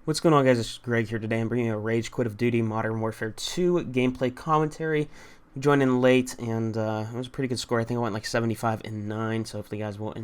What's going on, guys? It's Greg here today. I'm bringing you a Rage Quit of Duty Modern Warfare 2 gameplay commentary. I'm bringing you a Rage Quit of Duty Modern Warfare 2 gameplay commentary. Joined in late, and it was a pretty good score. I think I went like 75-9, so hopefully you guys will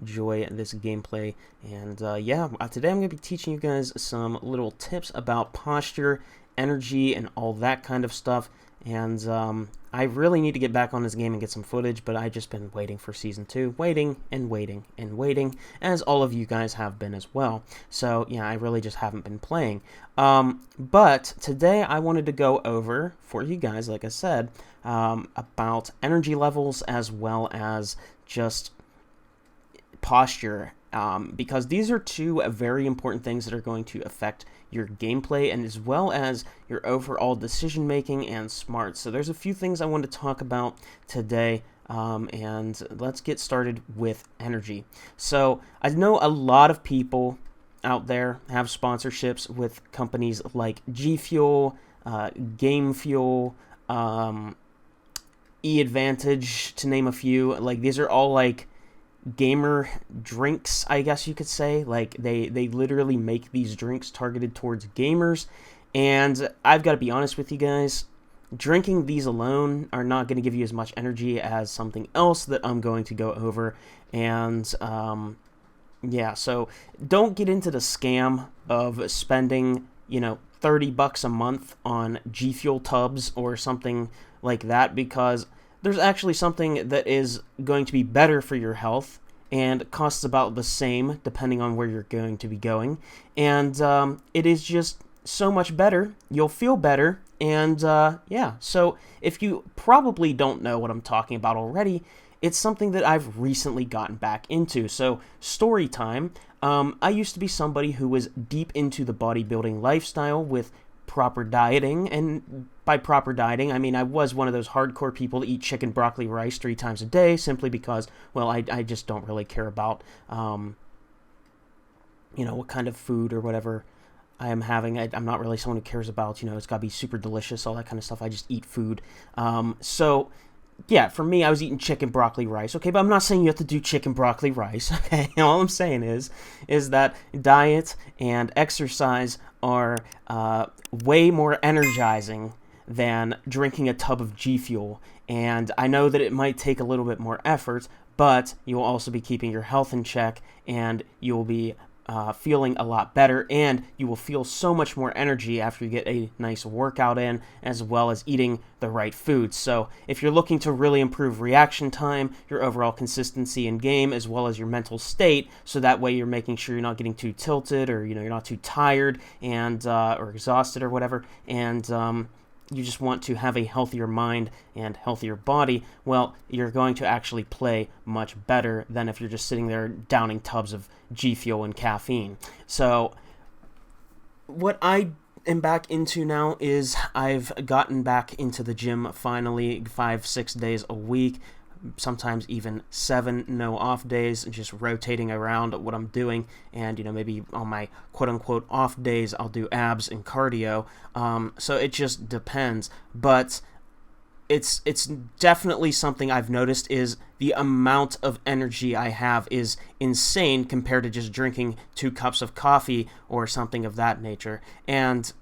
enjoy this gameplay. And today I'm going to be teaching you guys some little tips about posture, energy, and all that kind of stuff. And I really need to get back on this game and get some footage, but I've just been waiting for Season 2. Waiting, as all of you guys have been as well. So, yeah, I really just haven't been playing. But today I wanted to go over, for you guys, like I said, about energy levels as well as just posture. Because these are two very important things that are going to affect your gameplay and as well as your overall decision making and smarts. So there's a few things I want to talk about today, and let's get started with energy. So I know a lot of people out there have sponsorships with companies like G Fuel, Game Fuel, E-Advantage, to name a few. Like, these are all like gamer drinks, I guess you could say. Like, they literally make these drinks targeted towards gamers, and I've got to be honest with you guys, drinking these alone are not going to give you as much energy as something else that I'm going to go over. And yeah, so don't get into the scam of spending, $30 a month on G Fuel tubs or something like that, because there's actually something that is going to be better for your health and costs about the same depending on where you're going to be going. And it is just so much better. You'll feel better. And yeah, so if you probably don't know what I'm talking about already, it's something that I've recently gotten back into. So, story time. I used to be somebody who was deep into the bodybuilding lifestyle with proper dieting, and by proper dieting, I mean I was one of those hardcore people that eat chicken, broccoli, rice 3 times a day, simply because, well, I just don't really care about, what kind of food or whatever I am having. I'm not really someone who cares about, it's got to be super delicious, all that kind of stuff. I just eat food. So, yeah, for me, I was eating chicken, broccoli, rice. Okay, but I'm not saying you have to do chicken, broccoli, rice. Okay, all I'm saying is that diet and exercise are way more energizing than drinking a tub of G Fuel. And I know that it might take a little bit more effort, but you'll also be keeping your health in check, and you'll be feeling a lot better, and you will feel so much more energy after you get a nice workout in, as well as eating the right foods. So if you're looking to really improve reaction time, your overall consistency in game, as well as your mental state, so that way you're making sure you're not getting too tilted, or you're not too tired and or exhausted or whatever, and you just want to have a healthier mind and healthier body, well, you're going to actually play much better than if you're just sitting there downing tubs of G Fuel and caffeine. So what I am back into now is I've gotten back into the gym finally, 5-6 days a week, sometimes even 7 no off days, just rotating around what I'm doing. And maybe on my quote-unquote off days I'll do abs and cardio. So it just depends, but it's definitely something I've noticed is the amount of energy I have is insane compared to just drinking 2 cups of coffee or something of that nature. And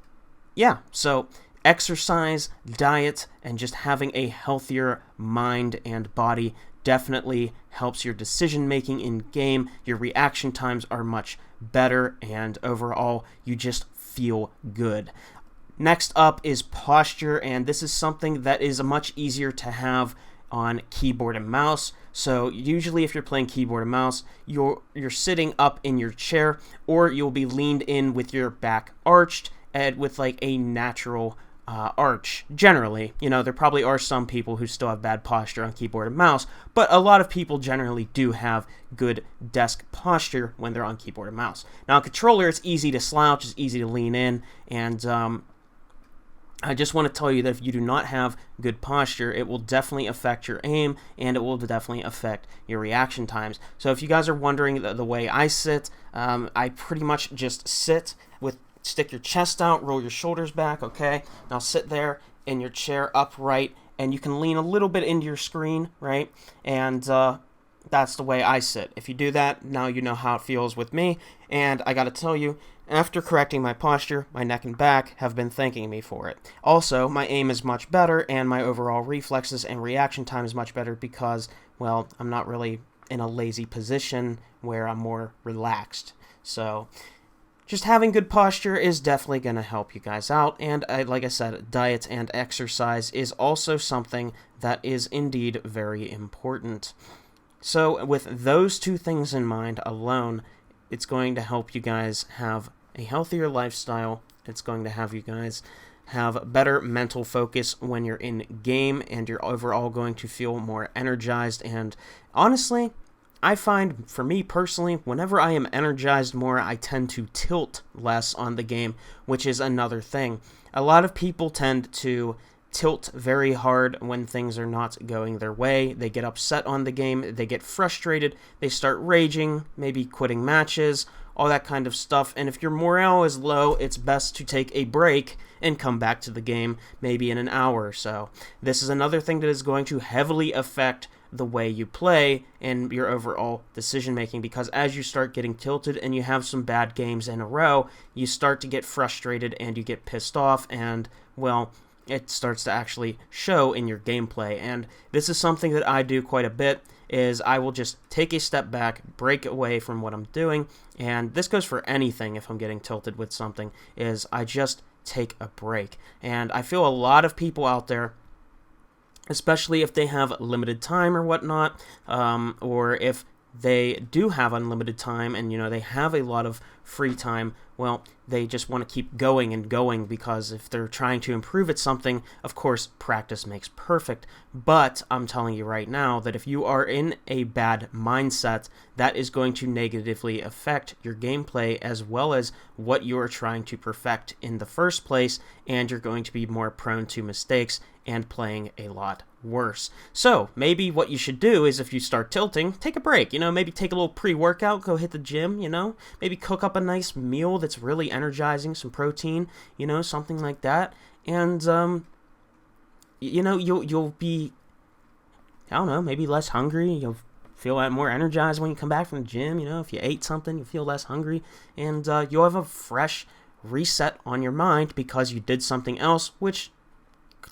yeah, so exercise, diet, and just having a healthier mind and body definitely helps your decision making in game. Your reaction times are much better, and overall you just feel good. Next up is posture, and this is something that is much easier to have on keyboard and mouse. So usually if you're playing keyboard and mouse, you're sitting up in your chair, or you'll be leaned in with your back arched and with like a natural arch. Generally, there probably are some people who still have bad posture on keyboard and mouse, but a lot of people generally do have good desk posture when they're on keyboard and mouse. Now, on controller, it's easy to slouch, it's easy to lean in, and I just want to tell you that if you do not have good posture, it will definitely affect your aim, and it will definitely affect your reaction times. So if you guys are wondering the way I sit, I pretty much just sit with stick your chest out, roll your shoulders back, okay? Now sit there in your chair upright, and you can lean a little bit into your screen, right? And That's the way I sit. If you do that, now you know how it feels with me, and I gotta tell you, after correcting my posture, my neck and back have been thanking me for it. Also, my aim is much better, and my overall reflexes and reaction time is much better because, well, I'm not really in a lazy position where I'm more relaxed. So, just having good posture is definitely going to help you guys out, and like I said, diet and exercise is also something that is indeed very important. So with those two things in mind alone, it's going to help you guys have a healthier lifestyle. It's going to have you guys have better mental focus when you're in game, and you're overall going to feel more energized. And honestly, I find, for me personally, whenever I am energized more, I tend to tilt less on the game, which is another thing. A lot of people tend to tilt very hard when things are not going their way. They get upset on the game, they get frustrated, they start raging, maybe quitting matches, all that kind of stuff. And if your morale is low, it's best to take a break and come back to the game maybe in an hour or so. This is another thing that is going to heavily affect the way you play and your overall decision making, because as you start getting tilted and you have some bad games in a row, you start to get frustrated and you get pissed off, and well, it starts to actually show in your gameplay. And this is something that I do quite a bit, is I will just take a step back, break away from what I'm doing, and this goes for anything. If I'm getting tilted with something, is I just take a break. And I feel a lot of people out there, especially if they have limited time or whatnot, or if they do have unlimited time and, you know, they have a lot of free time, well, they just want to keep going and going, because if they're trying to improve at something, of course, practice makes perfect. But I'm telling you right now that if you are in a bad mindset, that is going to negatively affect your gameplay as well as what you are trying to perfect in the first place, and you're going to be more prone to mistakes and playing a lot worse. So maybe what you should do is, if you start tilting, take a break. You know, maybe take a little pre-workout, go hit the gym, you know, maybe cook up a nice meal that's really energizing, some protein, you know, something like that. And you know, you'll be, I don't know, maybe less hungry. You'll feel more energized when you come back from the gym. You know, if you ate something, you feel less hungry, and you'll have a fresh reset on your mind because you did something else which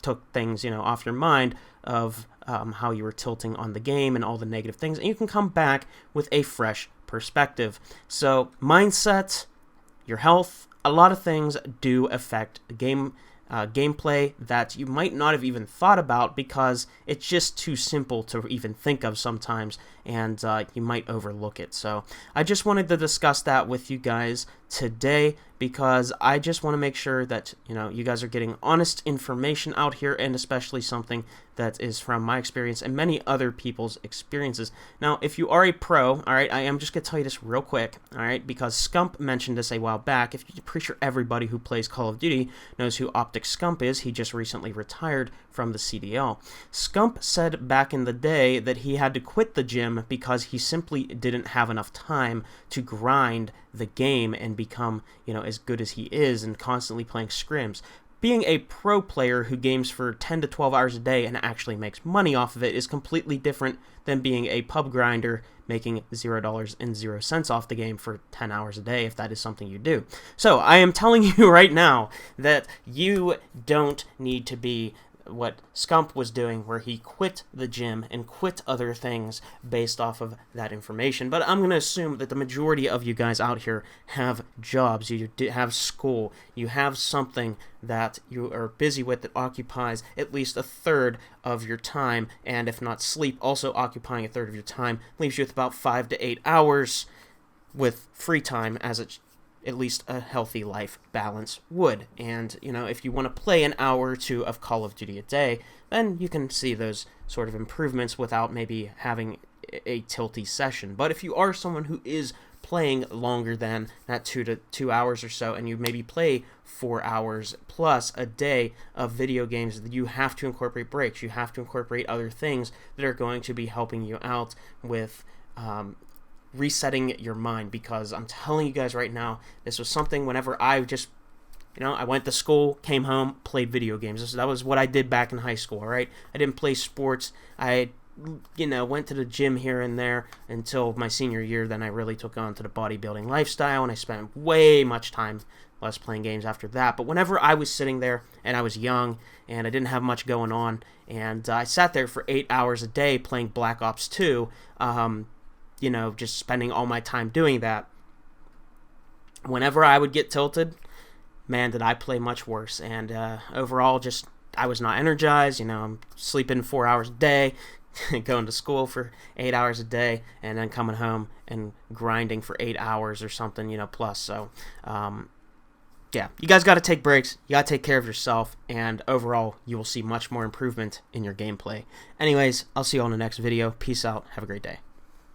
took things, you know, off your mind of how you were tilting on the game and all the negative things, and you can come back with a fresh perspective. So mindset, your health, a lot of things do affect gameplay that you might not have even thought about, because it's just too simple to even think of sometimes, and you might overlook it. So I just wanted to discuss that with you guys today, because I just want to make sure that, you know, you guys are getting honest information out here, and especially something that is from my experience and many other people's experiences. Now, if you are a pro, all right, I am just going to tell you this real quick, all right, because Scump mentioned this a while back. If you're pretty sure everybody who plays Call of Duty knows who Optic Scump is. He just recently retired from the CDL. Scump said back in the day that he had to quit the gym because he simply didn't have enough time to grind the game and become, you know, as good as he is, and constantly playing scrims. Being a pro player who games for 10 to 12 hours a day and actually makes money off of it is completely different than being a pub grinder making $0.00 off the game for 10 hours a day, if that is something you do. So I am telling you right now that you don't need to be what Scump was doing, where he quit the gym and quit other things based off of that information. But I'm going to assume that the majority of you guys out here have jobs, you have school, you have something that you are busy with that occupies at least a third of your time, and if not sleep, also occupying a third of your time, leaves you with about 5 to 8 hours with free time, as at least a healthy life balance would. And, you know, if you want to play an hour or two of Call of Duty a day, then you can see those sort of improvements without maybe having a tilty session. But if you are someone who is playing longer than that 2 hours or so, and you maybe play 4 hours plus a day of video games, you have to incorporate breaks. You have to incorporate other things that are going to be helping you out with resetting your mind, because I'm telling you guys right now, this was something whenever I just, you know, I went to school, came home, played video games. That was what I did back in high school, all right? I didn't play sports. I went to the gym here and there until my senior year. Then I really took on to the bodybuilding lifestyle, and I spent way much time less playing games after that. But whenever I was sitting there and I was young and I didn't have much going on, and I sat there for 8 hours a day playing Black Ops 2, just spending all my time doing that, whenever I would get tilted, man, did I play much worse. And overall, just I was not energized. I'm sleeping 4 hours a day, going to school for 8 hours a day, and then coming home and grinding for 8 hours or something, plus. So, yeah, you guys got to take breaks. You got to take care of yourself, and overall, you will see much more improvement in your gameplay. Anyways, I'll see you on the next video. Peace out. Have a great day.